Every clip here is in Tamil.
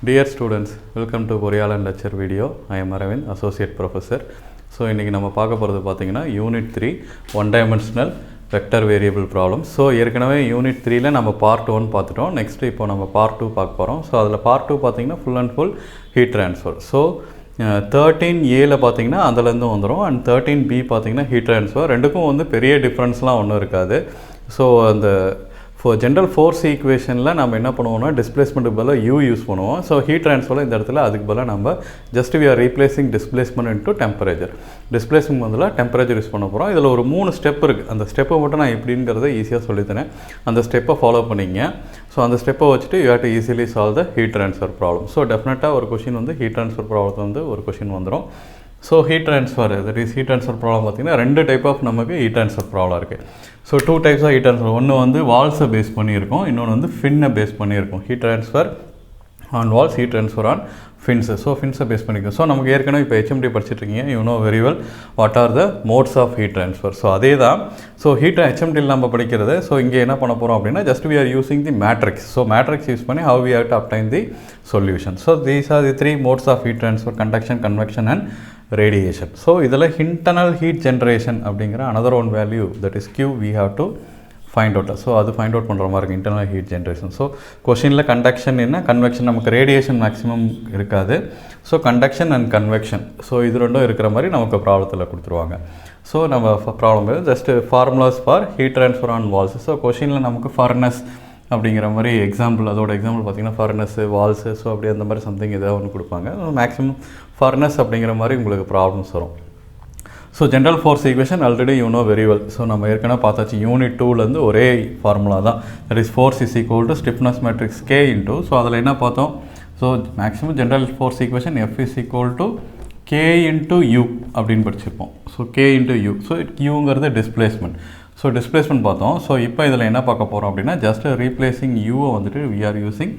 Dear students, welcome to Poriyaalan lecture video. I am Aravindh, Associate Professor. So, இன்னைக்கு நம்ம பார்க்க போகிறது பார்த்தீங்கன்னா UNIT-3 1-dimensional vector variable problems. So, ஏற்கனவே UNIT-3ல நம்ம Part 1 பார்த்துட்டோம். நெக்ஸ்ட் இப்போ நம்ம Part 2 பார்க்க போகிறோம். ஸோ அதில் Part 2 பார்த்தீங்கன்னா full and full heat transfer. So 13Aல பார்த்தீங்கன்னா அதுலேருந்து வந்துடும் அண்ட் 13B பார்த்தீங்கன்னா ஹீட் ட்ரான்ஸ்ஃபர். ரெண்டுக்கும் வந்து பெரிய டிஃப்ரென்ஸ்லாம் ஒன்றும் இருக்காது. ஸோ அந்த ஜென்ரல் ஃபோர்ஸ் ஈக்குவேஷனில் நம்ம என்ன பண்ணுவோம்னா டிஸ்பிளேஸ்மெண்ட்டுக்கு பதிலாக யூ யூஸ் பண்ணுவோம். ஸோ ஹீட் ட்ரான்ஸ்ஃபரில் இந்த இடத்துல அதுக்கு பதிலாக நம்ம just we are replacing displacement into temperature. Displacement பதிலாக டெம்பரேச்சர் யூஸ் பண்ண போகிறோம். இதில் ஒரு 3 ஸ்டெப் இருக்குது. அந்த ஸ்டெப்பை மட்டும் நான் எப்படிங்கிறத ஈஸியாக சொல்லித்தரேன். அந்த ஸ்டெப்பை ஃபாலோ பண்ணிங்க. ஸோ அந்த ஸ்டெப்பை வச்சுட்டு you have to easily solve the heat transfer problem. So டெஃபினட்டாக ஒரு கொஷின் வந்து ஹீட் ட்ரான்ஸ்ஃபர் ப்ராப்ளத்தில் வந்து ஒரு கொஷின் வந்துடும். So heat transfer that is heat transfer problem பார்த்திங்கன்னா 2 டைப் ஆஃப் நமக்கு ஹீட் ட்ரான்ஸ்ஃபர் ப்ராப்ளம் இருக்குது. So 2 types of heat transfer. ஒன்று வந்து வால்ஸை பேஸ் பண்ணியிருக்கோம், இன்னொன்று வந்து ஃபின்னை பேஸ் பண்ணியிருக்கோம். Heat transfer on walls, heat transfer on fins. So ஃபின்ஸை பேஸ் பண்ணியிருக்கோம். ஸோ நமக்கு ஏற்கனவே இப்போ HMD படிச்சுட்ருக்கீங்க, you know very well what are the modes of heat transfer. So அதே தான். ஸோ ஹீட் HMDயில் நம்ம படிக்கிறது. ஸோ இங்கே என்ன பண்ண போகிறோம் அப்படின்னா just we are using the matrix. So matrix use பண்ணி how we have to obtain the solution. So these are the 3 modes of heat transfer: conduction, convection and radiation. So இதில் internal heat generation அப்படிங்கிற another one value that is Q we have to find out. So அது ஃபைண்ட் அவுட் பண்ணுற மாதிரி இருக்குது இன்டர்னல் ஹீட் ஜென்ரேஷன். ஸோ கொஷினில் கண்டக்ஷன் என்ன, கன்வெக்ஷன், நமக்கு ரேடியேஷன் மேக்ஸிமம் இருக்காது. So conduction and convection, so இது ரெண்டும் இருக்கிற மாதிரி நமக்கு ப்ராப்ளத்தில் கொடுத்துருவாங்க. ஸோ நம்ம problem just formulas for heat transfer on walls. So கொஷினில் நமக்கு ஃபர்னஸ் அப்படிங்கிற மாதிரி எக்ஸாம்பிள், அதோட எக்ஸாம்பிள் பார்த்திங்கன்னா ஃபர்னஸ்ஸு, வால்ஸு, ஸோ அப்படி அந்த மாதிரி சம்திங் ஏதாவது ஒன்று கொடுப்பாங்க. மேக்ஸிமம் ஃபர்னஸ் அப்படிங்கிற மாதிரி உங்களுக்கு ப்ராப்ளம்ஸ் வரும். So general force equation already you know very well. So நம்ம ஏற்கனவே பார்த்தாச்சு. யூனிட் 2லேருந்து ஒரே ஃபார்முலா தான். That is force is equal to stiffness matrix K into. So அதில் என்ன பார்த்தோம்? So maximum general force equation F is equal to K into U அப்படின்னு படிச்சிருப்போம். So K into U. So யூங்கிறது டிஸ்பிளேஸ்மெண்ட். ஸோ டிஸ்பிளேஸ்மெண்ட் பார்த்தோம். ஸோ இப்போ இதில் என்ன பார்க்க போகிறோம் அப்படின்னா ஜஸ்ட் ரீப்ளேசிங் யூவை வந்துட்டு we are using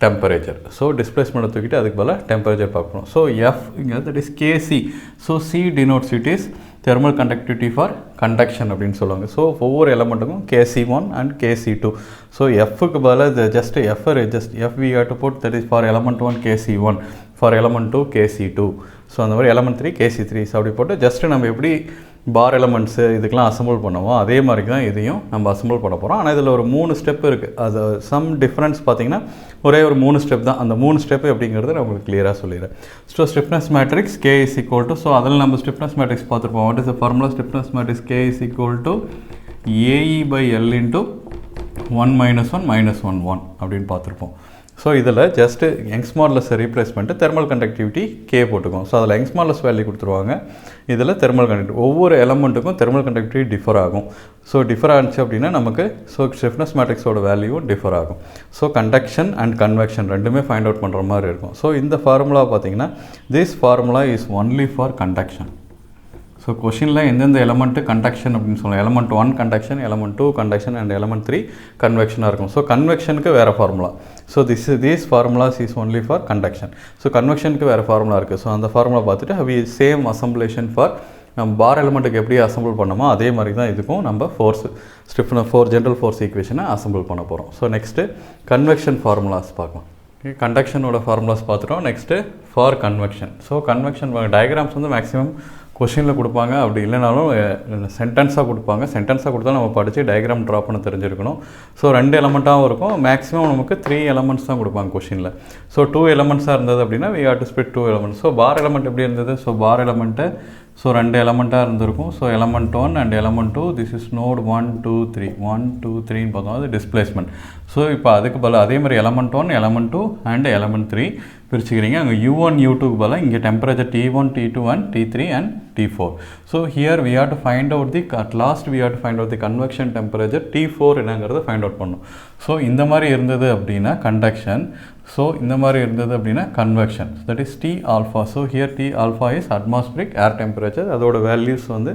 temperature. So டிஸ்பிளேஸ்மெண்ட்டை தூக்கிட்டு அதுக்கு பதிலாக டெம்பரேச்சர் பார்க்கணும். ஸோ எஃப் இங்கே that is KC. So C denotes it is thermal conductivity for conduction அப்படின்னு சொல்லுவாங்க. ஸோ ஒவ்வொரு எலமெண்ட்டுக்கும் KC1 and KC2. ஸோ எஃப்க்கு பதிலாக just F we have to put that is for element 1 KC1, for element 2 KC2. So அந்த மாதிரி element 3 KC3 அப்படி போட்டு ஜஸ்ட்டு நம்ம எப்படி பார் எலமெண்ட்ஸு இதுக்கெலாம் அசம்பிள் பண்ணுவோம் அதே மாதிரி தான் இதையும் நம்ம அசம்பிள் பண்ண போகிறோம். ஆனால் இதில் ஒரு 3 ஸ்டெப் இருக்குது. அது சம் டிஃப்ரென்ஸ் பார்த்திங்கன்னா ஒரே ஒரு 3 ஸ்டெப் தான். அந்த 3 ஸ்டெப் எப்படிங்கிறது நான் உங்களுக்கு கிளியராக சொல்லிடுறேன். So stiffness matrix K is equal to, so அதில் நம்ம ஸ்டிஃப்னஸ் மேட்ரிக்ஸ் பார்த்துருப்போம். What is the formula? Stiffness matrix K is equal to AE/L into 1 - 1 - 1 1 அப்படின்னு பார்த்துருப்போம். ஸோ இதில் just Young's modulus replacement thermal conductivity K போட்டுக்கும். ஸோ அதில் யங்ஸ் மாடுலஸ் வேல்யூ கொடுத்துருவாங்க. இதில் தெர்மல் கண்டக்டிவிட்டி ஒவ்வொரு எலமெண்ட்டுக்கும் தெர்மல் கண்டக்டிவிட்டி டிஃபர் ஆகும். ஸோ டிஃபர் ஆச்சு அப்படின்னா நமக்கு ஸ்டிஃப்னஸ் மேட்ரிக்ஸோட வேல்யூவும் டிஃபர் ஆகும். ஸோ கண்டக்ஷன் அண்ட் கன்வெக்ஷன் ரெண்டுமே ஃபைண்ட் அவுட் பண்ணுற மாதிரி இருக்கும். ஸோ இந்த ஃபார்முலா பார்த்தீங்கன்னா this formula is only for conduction. So கொஷினில் எந்தெந்த எலமெண்ட்டு கண்டக்ஷன் அப்படின்னு சொல்லலாம். element 1 conduction, element 2 conduction and element 3 கன்வெக்ஷனாக இருக்கும். ஸோ கன்வெக்ஷனுக்கு வேறு formula. So these formulas is only for conduction. So கன்வெக்ஷனுக்கு வேறு ஃபார்முலா இருக்குது. ஸோ அந்த ஃபார்முலா பார்த்துட்டு சேம் அசம்பிளேஷன் ஃபார் நம்ம பார் எலமெண்ட்டுக்கு எப்படி அசம்பிள் பண்ணோமோ அதே மாதிரி தான் இதுக்கும் நம்ம ஜென்ரல் ஃபோர்ஸ் ஈக்குவேஷனை அசம்பிள் பண்ண போகிறோம். ஸோ நெக்ஸ்ட்டு கன்வெக்ஷன் ஃபார்முலாஸ் பார்க்கலாம். கண்டக்ஷனோட ஃபார்முலாஸ் பார்த்துட்டோம். Next for convection. So convection diagrams வந்து மேக்ஸிமம் கொஷினில் கொடுப்பாங்க. அப்படி இல்லைனாலும் சென்டென்ஸாக கொடுப்பாங்க. சென்டென்ஸாக கொடுத்தா நம்ம படித்து டயக்ராம் ட்ரா பண்ண தெரிஞ்சிருக்கணும். ஸோ 2 எலமெண்ட்டாகவும் இருக்கும். மேக்ஸிமம் நமக்கு 3 எலமெண்ட்ஸ் தான் கொடுப்பாங்க கொஷினில். ஸோ 2 எலமெண்ட்ஸாக இருந்தது அப்படின்னா we have to split 2 elements. So bar element எப்படி இருந்தது? ஸோ பார் எலமெண்ட்டு 2 எலமெண்ட்டாக இருந்திருக்கும். So element 1 and element 2 this is node 1 2 3 1 2 3ன்னு பார்த்தோம். அது டிஸ்பிளேஸ்மெண்ட். ஸோ இப்போ அதுக்கு பதிலாக அதே மாதிரி element 1 element 2 and element 3 பிரிச்சுக்கிறீங்க. அங்கே U1 U2க்கு பதிலாக இங்கே temperature T1 T2 and T3 and T4. So here we have to find out the at last we have to find out the convection temperature T4 என்னங்கிறத ஃபைண்ட் அவுட் பண்ணணும். ஸோ இந்த மாதிரி இருந்தது அப்படின்னா கண்டக்ஷன். ஸோ இந்த மாதிரி இருந்தது அப்படின்னா convection. That is T alpha. So here T alpha is atmospheric air temperature. அதோட வேல்யூஸ் வந்து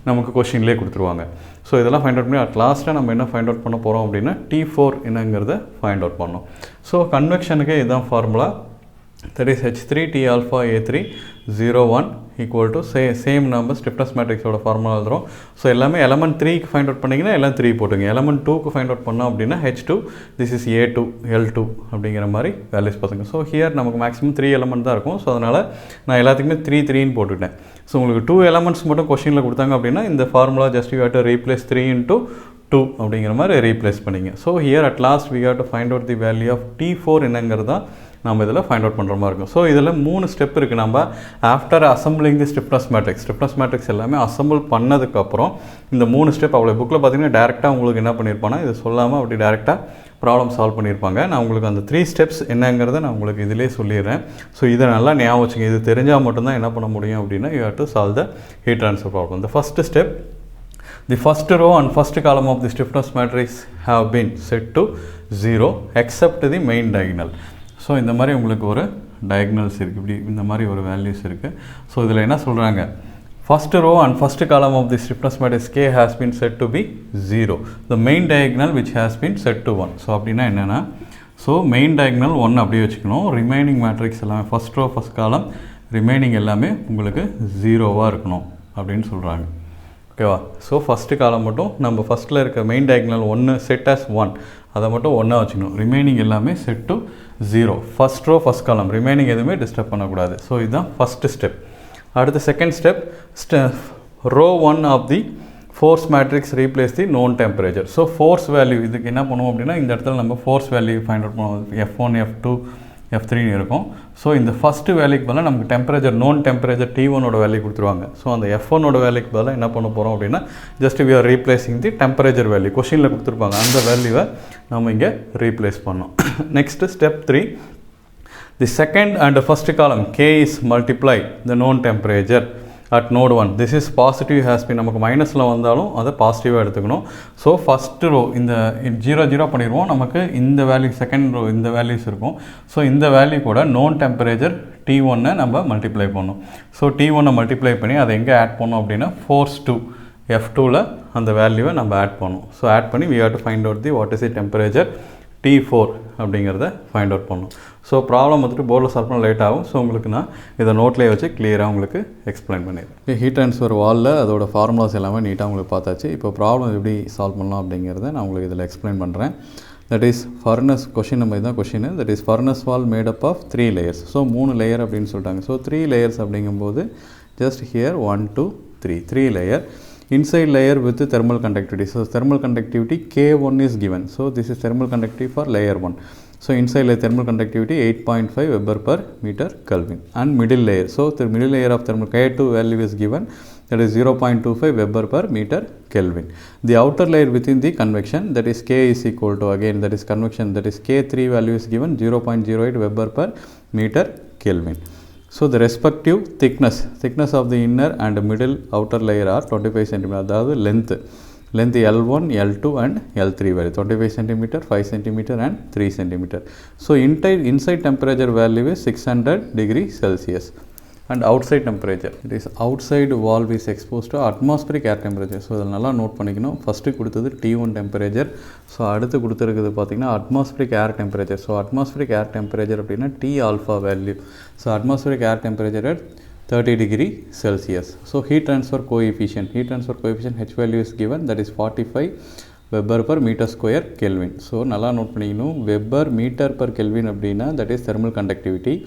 நமக்கு கொஷின்லேயே கொடுத்துருவாங்க. ஸோ இதெல்லாம் ஃபைண்ட் அவுட் பண்ணி அட் லாஸ்ட்டாக நம்ம என்ன ஃபைண்ட் அவுட் பண்ண போகிறோம் அப்படின்னா T4 என்னங்கிறத ஃபைண்ட் அவுட் பண்ணோம். ஸோ கன்வெக்ஷனுக்கு இதுதான் formula. That is H3 T alpha A3 0 1 equal to same number stiffness matrix ஓட ஃபார்முலா எழுதுறோம். ஸோ எல்லாமே element 3க்கு ஃபைண்ட் அவுட் பண்ணிங்கன்னா எல்லாம் 3 போட்டுங்க. element 2க்கு ஃபைண்ட் அவுட் பண்ணோம் அப்படின்னா H2 this is A2 L2 அப்படிங்கிற மாதிரி வேல்யூஸ் பார்த்துங்க. ஸோ ஹியர் நமக்கு மேக்ஸிமம் 3 எலமெண்ட் தான் இருக்கும். ஸோ அதனால் நான் எல்லாத்துக்குமே 3ன்னு போட்டுக்கிட்டேன். ஸோ உங்களுக்கு 2 elements மட்டும் கொஸ்டினில் கொடுத்தாங்க அப்படின்னா இந்த formula just you have to replace 3 into 2 அப்படிங்கிற மாதிரி ரீப்ளேஸ் பண்ணிங்க. So here at last we have to find out the value of T4 என்னங்கிறது தான் நம்ம இதில் ஃபைண்ட் அவுட் பண்ணுற மாதிரி இருக்கும். ஸோ இதில் 3 ஸ்டெப் இருக்குது. நம்ம ஆஃப்டர் அசம்பிளிங் தி ஸ்டிஃப்னஸ் மேட்ரிக்ஸ் எல்லாமே அசம்பிள் பண்ணதுக்கப்புறம் இந்த 3 ஸ்டெப் அவ்வளோ புக்கில் பார்த்தீங்கன்னா டேரெக்டாக உங்களுக்கு என்ன பண்ணியிருப்பானா இது சொல்லாமல் அப்படி டேரெக்டாக ப்ராப்ளம் சால்வ் பண்ணியிருப்பாங்க. நான் உங்களுக்கு அந்த 3 ஸ்டெப்ஸ் என்னங்கிறத நான் உங்களுக்கு இதிலே சொல்லிடுறேன். ஸோ இதை நல்லா ஞாபகம் வச்சுங்க. இது தெரிஞ்சால் மட்டும்தான் என்ன பண்ண முடியும் அப்படின்னா you have to solve the heat transfer problem. The first step, the first row and first column of the stiffness matrix have been set to 0 except the main diagonal. So இந்த மாதிரி உங்களுக்கு ஒரு டயக்னல்ஸ் இருக்குது, இப்படி இந்த மாதிரி ஒரு வேல்யூஸ் இருக்குது. ஸோ இதில் என்ன சொல்கிறாங்க, first row and first column of the stiffness matrix K has been set to be 0. The main diagonal which has been set to 1. So அப்படின்னா என்னென்னா, ஸோ மெயின் டயக்னல் 1 அப்படியே வச்சுக்கணும். ரிமைனிங் மேட்ரிக்ஸ் எல்லாமே first row first column remaining எல்லாமே உங்களுக்கு 0வாக இருக்கணும் அப்படின்னு சொல்கிறாங்க. ஓகேவா? ஸோ ஃபஸ்ட்டு காலம் மட்டும் நம்ம ஃபஸ்ட்டில் இருக்க மெயின் டயக்னல் 1 செட் as 1 அதை மட்டும் 1 வச்சுக்கணும். ரிமைனிங் எல்லாமே set to 0. First row first column remaining எதுவுமே டிஸ்டர்ப் பண்ணக்கூடாது. ஸோ இதுதான் ஃபஸ்ட்டு ஸ்டெப். அடுத்த second step, row 1 of the force matrix replace the known temperature. So force value இதுக்கு என்ன பண்ணுவோம் அப்படின்னா இந்த இடத்துல நம்ம ஃபோர்ஸ் வேல்யூ ஃபைண்ட் அவுட் பண்ணுவோம். F1 F2 F3 இருக்கும். ஸோ இந்த ஃபஸ்ட்டு வேல்யூக்கு பதிலாக நமக்கு டெம்பரேச்சர் நோன் டெம்பரேச்சர் T1ஓட வேல்யூ கொடுத்துருவாங்க. ஸோ அந்த F1ஓட வேல்யூக்கு பதிலாக என்ன பண்ண போகிறோம் அப்படின்னா just we are replacing the temperature value கொஷினில் கொடுத்துருப்பாங்க. அந்த வேல்யூவை நம்ம இங்கே ரீப்ளேஸ் பண்ணோம். Next step 3, the second and the first column K is multiply the known temperature at node 1. this is positive has been நமக்கு மைனஸில் வந்தாலும் அதை பாசிட்டிவாக எடுத்துக்கணும். ஸோ ஃபஸ்ட்டு ரோ இந்த 0 பண்ணிடுவோம். நமக்கு இந்த வேல்யூ செகண்ட் ரோ இந்த வேல்யூஸ் இருக்கும். ஸோ இந்த வேல்யூ கூட நோன் டெம்பரேச்சர் T1 நம்ம மல்டிப்ளை பண்ணோம். ஸோ T1 மல்டிப்ளை பண்ணி அதை எங்கே ஆட் பண்ணோம் அப்படின்னா ஃபோர்ஸ் 2 F2ல் அந்த வேல்யூவை நம்ம ஆட் பண்ணோம். ஸோ ஆட் பண்ணி we have to find out the what is the temperature T4 அப்படிங்கிறத ஃபைண்ட் அவுட் பண்ணணும். ஸோ ப்ராப்ளம் வந்துட்டு போர்டில் சால்வ் பண்ண லேட் ஆகும். ஸோ உங்களுக்கு நான் இதை நோட்லேயே வச்சு கிளியராக உங்களுக்கு எக்ஸ்பிளைன் பண்ணிடுறேன். ஹீட் ட்ரான்ஸ்ஃபர் வாலில் அதோட ஃபார்முலாஸ் எல்லாமே நீட்டாக உங்களுக்கு பார்த்தாச்சு. இப்போ ப்ராப்ளம் எப்படி சால்வ் பண்ணலாம் அப்படிங்கிறத நான் உங்களுக்கு இதில் எக்ஸ்பிளைன் பண்ணுறேன். தட் இஸ் ஃபர்னஸ் கொஷின் நம்ம இதுதான் கொஷின். That is furnace wall made up of 3 layers. So 3 layer அப்படின்னு சொல்லிட்டாங்க. ஸோ 3 layers அப்படிங்கும்போது just here 1 2 3 layer. Inside layer with thermal conductivity. So thermal conductivity K1 is given. So this is thermal conductivity for layer 1. So inside layer thermal conductivity 8.5 Weber per meter Kelvin. And middle layer. So the middle layer of thermal K2 value is given. That is 0.25 Weber per meter Kelvin. The outer layer within the convection, that is K is equal to, again that is convection, that is K3 value is given 0.08 Weber per meter Kelvin. So the respective thickness of the inner and middle outer layer are 25 cm. அதாவது length L1, L2 and L3 value 25 cm, 5 cm and 3 cm. So inside temperature value is 600 degrees Celsius. And outside temperature, it is outside valve is exposed to atmospheric air temperature. So இதில் நல்லா நோட் பண்ணிக்கணும். ஃபஸ்ட்டு கொடுத்தது T1 டெம்பரேச்சர். ஸோ அடுத்து கொடுத்துருக்குது பார்த்திங்கன்னா அட்மாஸ்பிரிக் ஏர் டெம்பரேச்சர். ஸோ அட்மாஸ்பிரிக் ஏர் டெம்பரேச்சர் அப்படின்னா T alpha value. So atmospheric air temperature at 30 degree Celsius. So heat transfer coefficient H value is given, that is 45 Weber per meter square Kelvin. So நல்லா நோட் பண்ணிக்கணும். Weber meter per Kelvin அப்படின்னா that is thermal conductivity.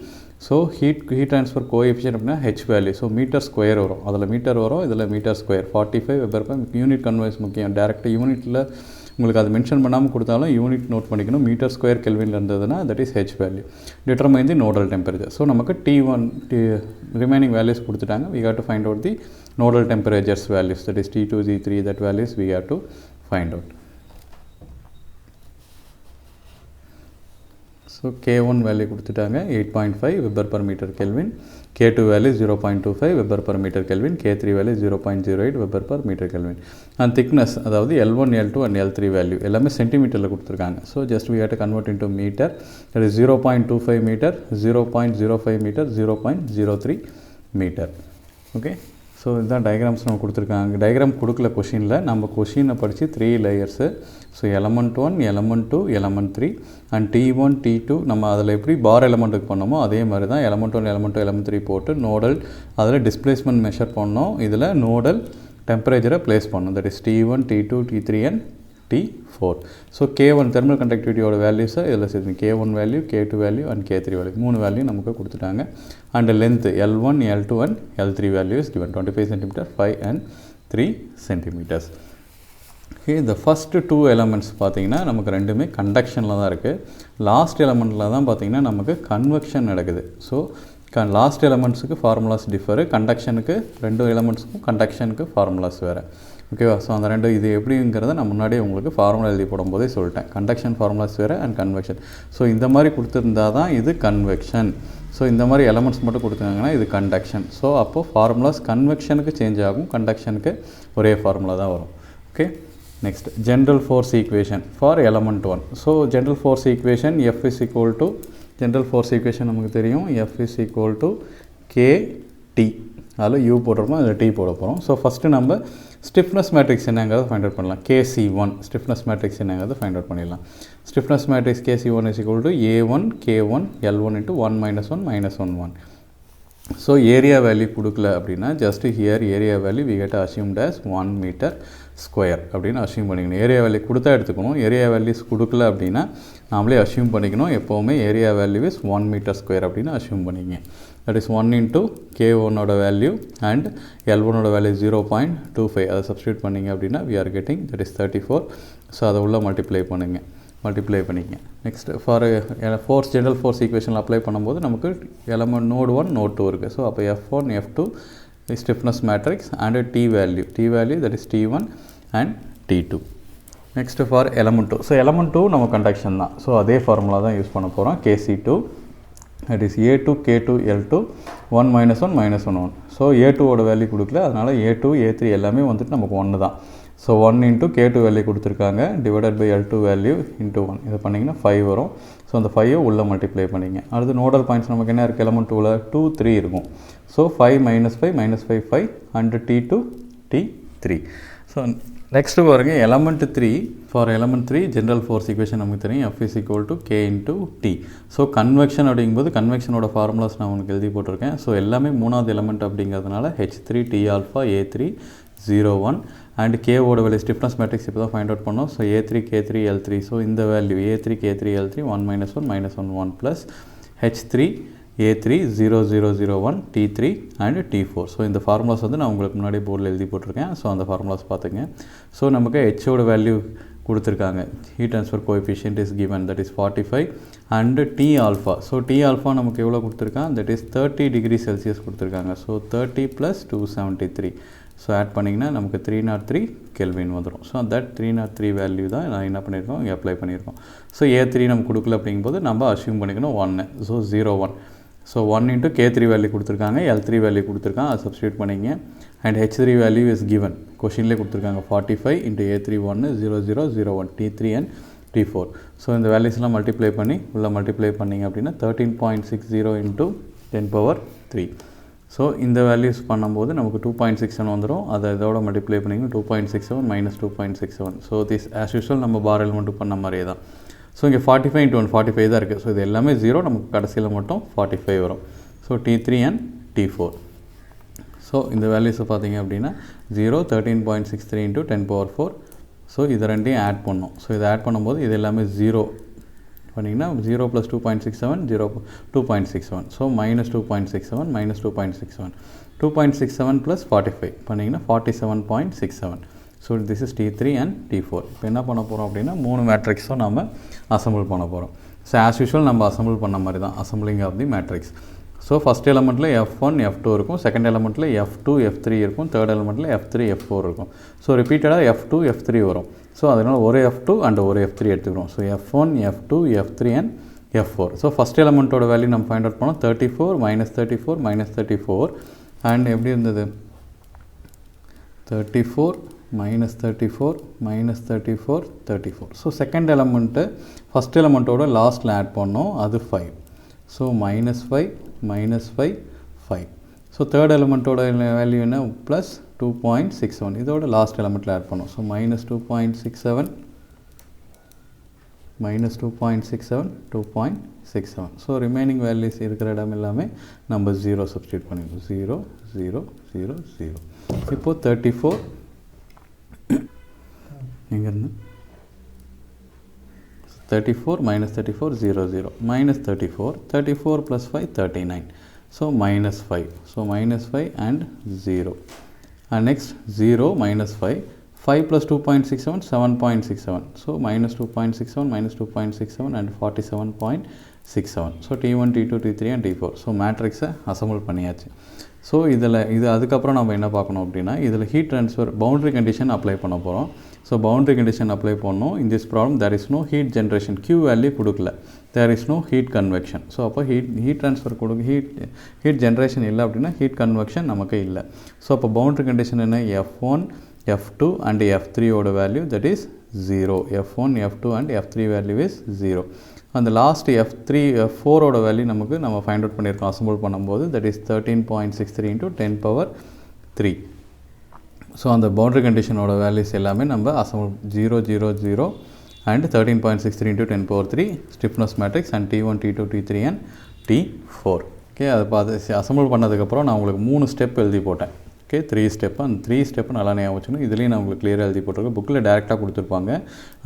So heat transfer coefficient அப்படின்னா H value. So metre square வரும், அதில் மீட்டர் வரும், இதில் metre square 45 weber per unit converse முக்கியம். டேரெக்டாக யூனிட்டில் உங்களுக்கு அது மென்ஷன் பண்ணாமல் கொடுத்தாலும் யூனிட் நோட் பண்ணிக்கணும். மீட்டர் ஸ்கொயர் கெல்வினில் இருந்ததுன்னா that is H value. Determine the nodal temperature. So நமக்கு T1 ரிமைனிங் வேல்யூஸ் கொடுத்துட்டாங்க. we have to find out the nodal temperatures values, that is T2 T3, that values we have to find out. So K1 value கொடுத்துட்டாங்க 8.5 Weber per meter Kelvin, K2 value 0.25 Weber per meter Kelvin, K3 value 0.08 Weber per meter Kelvin. And thickness அதாவது L1, L2 and L3 value எல்லாமே சென்டிமீட்டரில் கொடுத்துருக்காங்க. So just we have to convert into meter, that is 0.25 meter, 0.05 meter, 0.03 meter. Okay. So இதுதான் டயக்ராம்ஸ் நம்ம கொடுத்துருக்காங்க. டயக்ராம் கொடுக்கல கொஷினில், நம்ம கொஷினை படித்து 3 layers. So element 1, element 2, element 3 and T1, T2 நம்ம அதில் எப்படி பார் எலமெண்ட்டுக்கு பண்ணோமோ அதே மாதிரி தான் element 1, element 2, element 3 போட்டு நோடல் அதில் டிஸ்பிளேஸ்மெண்ட் மெஷர் பண்ணோம். இதில் நோடல் டெம்பரேச்சரை ப்ளேஸ் பண்ணோம். That is T1, T2, T3 and T4. So K1 thermal கண்டக்டிவிட்டியோட வேல்யூஸை இதில் சேர்த்து K1 value, K2 value and K3 value 3 value நமக்கு கொடுத்துட்டாங்க. And length L1, L2 and L3 value is given 25 cm, 5 and 3 cm. Okay, இந்த ஃபஸ்ட்டு 2 எலமெண்ட்ஸ் பார்த்திங்கன்னா நமக்கு ரெண்டுமே கண்டக்ஷனில் தான் இருக்குது. லாஸ்ட் எலமெண்ட்டில் தான் பார்த்திங்கன்னா நமக்கு கன்வெக்ஷன் நடக்குது. ஸோ லாஸ்ட் எலமெண்ட்ஸுக்கு ஃபார்முலாஸ் டிஃபரு, கண்டக்ஷனுக்கு 2 எலமெண்ட்ஸுக்கும் கண்டக்ஷனுக்கு ஃபார்முலாஸ் வேறு. ஓகேவா? ஸோ அந்த ரெண்டு இது எப்படிங்கிறத நான் முன்னாடியே உங்களுக்கு ஃபார்முலா எழுதி போடும்போதே சொல்லிட்டேன். கண்டக்ஷன் ஃபார்முலாஸ் வேறு அண்ட் கன்வெக்ஷன். ஸோ இந்த மாதிரி கொடுத்துருந்தா தான் இது கன்வெக்ஷன். ஸோ இந்த மாதிரி எலமெண்ட்ஸ் மட்டும் கொடுத்துருக்காங்கன்னா இது கண்டக்ஷன். ஸோ அப்போது ஃபார்முலாஸ் கன்வெக்ஷனுக்கு சேஞ்ச் ஆகும், கண்டக்ஷனுக்கு ஒரே ஃபார்முலா தான் வரும். Okay, next general force equation for element 1. So general force equation F is equal to, general force equation நமக்கு தெரியும், F is equal to KT. அதில் U போட்டிருப்போம், அதில் T போட போகிறோம். ஸோ ஃபஸ்ட்டு நம்ம ஸ்டிஃப்னஸ் மேட்ரிக்ஸ் என்னங்கிறத ஃபைண்ட் அவுட் பண்ணலாம். KC1 ஸ்டிஃப்னஸ் மேட்ரிக்ஸ் என்னங்கிறத ஃபைண்ட் அவுட் பண்ணிடலாம். Stiffness matrix KC1 is equal to A1 K1 L1 into 1 minus 1 minus 1 1. So area value கொடுக்கல அப்படின்னா just here area value we get assumed as 1 meter square அப்படின்னு அசியூம் பண்ணிக்கணும். ஏரியா வேல்யூ கொடுத்தா எடுத்துக்கணும். ஏரியா வேல்யூஸ் கொடுக்கல அப்படின்னா நாமளே அசியூம் பண்ணிக்கணும். எப்போவுமே area value is 1 meter square அப்படின்னு அசியூம் பண்ணிங்க. தட் இஸ் 1 into K1ஓட வேல்யூ அண்ட் L1ஓட வேல்யூ 0.25. அதை சப்ஸ்டியூட் பண்ணிங்க அப்படின்னா we are getting that is 34. So அதை உள்ள மல்டிப்ளை பண்ணிக்கங்க. Next for force general force ஈக்குவேஷனில் அப்ளை பண்ணும்போது நமக்கு எலமெண்ட் நோட் 1 நோட் 2 இருக்குது. ஸோ அப்போ F1 F2 stiffness matrix and T value that is T1 and T2. Next for element 2. So element 2 நம்ம கண்டக்ஷன் தான். ஸோ அதே ஃபார்முலா தான் யூஸ் பண்ண போகிறோம். KC2 that is A2 K2 L2 1 minus 1 minus 1 1. So A2ஓட வேல்யூ கொடுக்கல, அதனால் A2 A3 எல்லாமே வந்துட்டு நமக்கு 1 தான். ஸோ 1 into K2 வேல்யூ கொடுத்துருக்காங்க divided by L2 value into 1. இதை பண்ணிங்கன்னா 5 வரும். ஸோ அந்த 5 உள்ளே மல்டிப்ளை பண்ணிங்க. அடுத்து நோடல் பாயிண்ட்ஸ் நமக்கு என்ன இருக்குது? element 2ல் 2 3 இருக்கும். So 5 minus 5 5 and T2 T3. So next பாருங்கள் element 3. For element 3 general force equation நமக்கு தெரியும் F is equal to K into T. So convection அப்படிங்கும்போது கன்வெக்ஷனோட ஃபார்முலாஸ் நான் உங்களுக்கு எழுதி போட்டிருக்கேன். ஸோ எல்லாமே 3வது எலமெண்ட் அப்படிங்கிறதுனால H3 T alpha A3 01 and K-ஓட வேல்யூ ஸ்டிஃப்னஸ் மேட்ரிக்ஸ் இப்போ தான் ஃபைண்ட் அவுட் பண்ணோம். So A3 K3 L3. So இந்த value A3 K3 L3 1 minus 1 minus 1 1 plus H3 A3 0001 T3 and T4. So இந்த ஃபார்முலாஸ் வந்து நான் உங்களுக்கு முன்னாடி போர்டில் எழுதி போட்டிருக்கேன். ஸோ அந்த ஃபார்முலாஸ் பார்த்துங்க. ஸோ நமக்கு H-ஓட வேல்யூ கொடுத்துருக்காங்க. Heat transfer coefficient is given that is 45 and T alpha. So T alpha நமக்கு எவ்வளோ கொடுத்துருக்காங்க? தட் இஸ் 30 டிகிரி செல்சியஸ் கொடுத்துருக்காங்க. ஸோ 30 + 273. ஸோ ஆட் பண்ணிங்கன்னா நமக்கு 303 கெல்வின் வந்துடும். ஸோ தட் 303 வேல்யூ தான் நான் என்ன பண்ணியிருக்கோம், இங்கே அப்ளை பண்ணியிருக்கோம். ஸோ A3 நம்ம கொடுக்கல அப்படிங்கும்போது நம்ம அசியூம் பண்ணிக்கணும் 1. So 01. So 1 into K3 value கொடுத்துருக்காங்க, L3 வேல்யூ கொடுத்துருக்காங்க, அதை சப்ஸ்டியூட் பண்ணிங்க. And H3 value is given கொஷின்லேயே கொடுத்துருக்காங்க 45 into A3 1 0001 T3 and T4. So இந்த வேல்யூஸ்லாம் மல்டிப்ளை பண்ணிங்க அப்படின்னா 13.60 into 10⁻3. ஸோ இந்த வேல்யூஸ் பண்ணும்போது நமக்கு 2.67 வந்துடும். அதை இதோட மல்டிப்ளை பண்ணிங்கன்னா 2.67 minus 2.67. So this as usual நம்ம பார் எலிமெண்ட் பண்ண மாதிரியே தான். ஸோ இங்கே 45 into 1 45 தான் இருக்குது. ஸோ இது எல்லாமே 0, நமக்கு கடைசியில் மட்டும் 45 வரும். So T3 and T4. So இந்த வேல்யூஸை பார்த்தீங்க அப்படின்னா 0 13.63 into 10⁻4. ஸோ இது ரெண்டையும் ஆட் பண்ணோம். ஸோ இதை ஆட் பண்ணும்போது இது எல்லாமே 0 பண்ணிங்கன்னா 0 + 2.67 0 2.61. ஸோ -2.67 -2.67 2.67 + 45 பண்ணிங்கன்னா 47.67. So this is T3 and T4. இப்போ என்ன பண்ண போகிறோம் அப்படின்னா 3 மேட்ரிக்ஸும் நம்ம அசம்பிள் பண்ண போகிறோம். ஸோ ஆஸ் யூஸ்வல் நம்ம அசம்பிள் பண்ண மாதிரி தான் assembling of the matrix. So first எலமெண்ட்டில் F1 F2 இருக்கும், செகண்ட் எலமெண்ட்டில் F2 F3 இருக்கும், தேர்ட் எலமெண்ட்டில் F3 F4 இருக்கும். ஸோ ரிப்பீட்டடாக F2 F3 வரும். ஸோ அதனால் ஒரு F2 அண்ட் ஒரு F3 எடுத்துக்கிறோம். So F1 F2 F3 and F4. So first எலமெண்ட்டோட வேல்யூ நம்ம ஃபைண்ட் அவுட் பண்ணோம் 34 -34 -34. அண்ட் எப்படி இருந்தது 34 -34 -34 34. ஸோ செகண்ட் எலமெண்ட்டு ஃபஸ்ட் எலமெண்ட்டோட லாஸ்ட்டில் ஆட் பண்ணோம், அது 5. ஸோ -5 -5 5. ஸோ ஸோ தேர்ட் எலிமெண்ட்டோட வேல்யூ என்ன ப்ளஸ் 2.67 இதோட லாஸ்ட் எலிமெண்ட்டில் ஆட் பண்ணோம். So minus 2.67 minus 2.67 2.67. So remaining values இருக்கிற இடம் எல்லாமே நம்ம 0 சப்ஸ்டியூட் பண்ணிக்கணும். 0 0 0 0. இப்போது 34 எங்கேருந்து 34 minus 34 0 0 minus 34 plus 5 39. So minus 5. So minus 5 and 0. And next 0 minus 5. 5 plus 2.67 7.67. So minus 2.67 minus 2.67 and 47.67. So T1 T2 T3 and T4. So matrix assemble பண்ணியாச்சு. ஸோ இது அதுக்கப்புறம் நம்ம என்ன பார்க்கணும் அப்படின்னா இதில் heat transfer boundary condition apply பண்ண போகிறோம். ஸோ பவுண்டரி கண்டிஷன் அப்ளை பண்ணோம். In this problem there is no heat generation, Q value கொடுக்கல, there is no heat convection. So அப்போ ஹீட் ட்ரான்ஸ்ஃபர் ஹீட் ஜென்ரேஷன் இல்லை அப்படின்னா ஹீட் கன்வெக்ஷன் நமக்கு இல்லை. ஸோ அப்போ பவுண்டரி கண்டிஷன் என்ன F1 F2 and F3 ஓட value that is 0. F1 F2 and F3 value is 0. அந்த லாஸ்ட் F4 ஓட வேல்யூ நம்ம ஃபைண்ட் அவுட் பண்ணியிருக்கோம் அசம்பிள் பண்ணும்போது that is 13.63 into 10 power 3. So அந்த பவுண்டரி கண்டிஷனோட வேல்யூஸ் எல்லாமே நம்ம assemble 0 0 0 and 13.63 into 10 power 3 stiffness matrix and T1 T2 T3 and T4. Okay, அதை பார்த்து அசம்பிள் பண்ணதுக்கப்புறம் நான் உங்களுக்கு 3 ஸ்டெப் எழுதி போட்டேன். Okay, 3 step. அந்த 3 ஸ்டெப்பு நல்லா ஞாபகம் வச்சுக்கணும். இதுலேயும் நான் உங்களுக்கு கிளியராக எழுதி போட்டிருக்கேன். புக்கில் டேரெக்டாக கொடுத்துருப்பாங்க.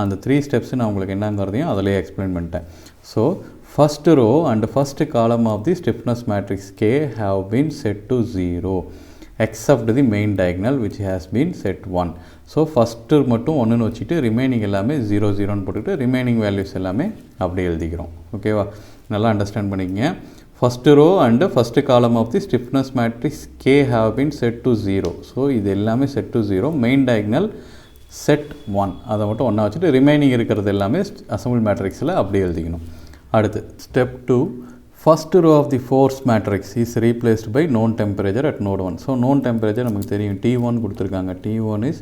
அந்த 3 ஸ்டெப்ஸ் நான் உங்களுக்கு என்னங்கிறதையும் அதிலே எக்ஸ்பிளைன் பண்ணிட்டேன். So first row and first column of the stiffness matrix K have been set to 0 except the main diagonal which has been set 1. So first மட்டும் 1ன்னு வச்சுட்டு ரிமைனிங் எல்லாமே 0 0ன்னு போட்டுக்கிட்டு ரிமைனிங் வேல்யூஸ் எல்லாமே அப்படியே எழுதிக்கிறோம். ஓகேவா, நல்லா அண்டர்ஸ்டாண்ட் பண்ணிக்கங்க. First row and first column of the stiffness matrix K have been set to 0. So இது எல்லாமே set to 0. Main diagonal set 1. அதை மட்டும் ஒன்றா வச்சுட்டு ரிமைனிங் இருக்கிறது எல்லாமே அசம்பிள் மேட்ரிக்ஸில் அப்படியே எழுதிக்கணும். அடுத்து step 2. First row of the force matrix is replaced by known temperature at node 1. So known temperature நமக்கு தெரியும் T1 கொடுத்துருக்காங்க. T1 is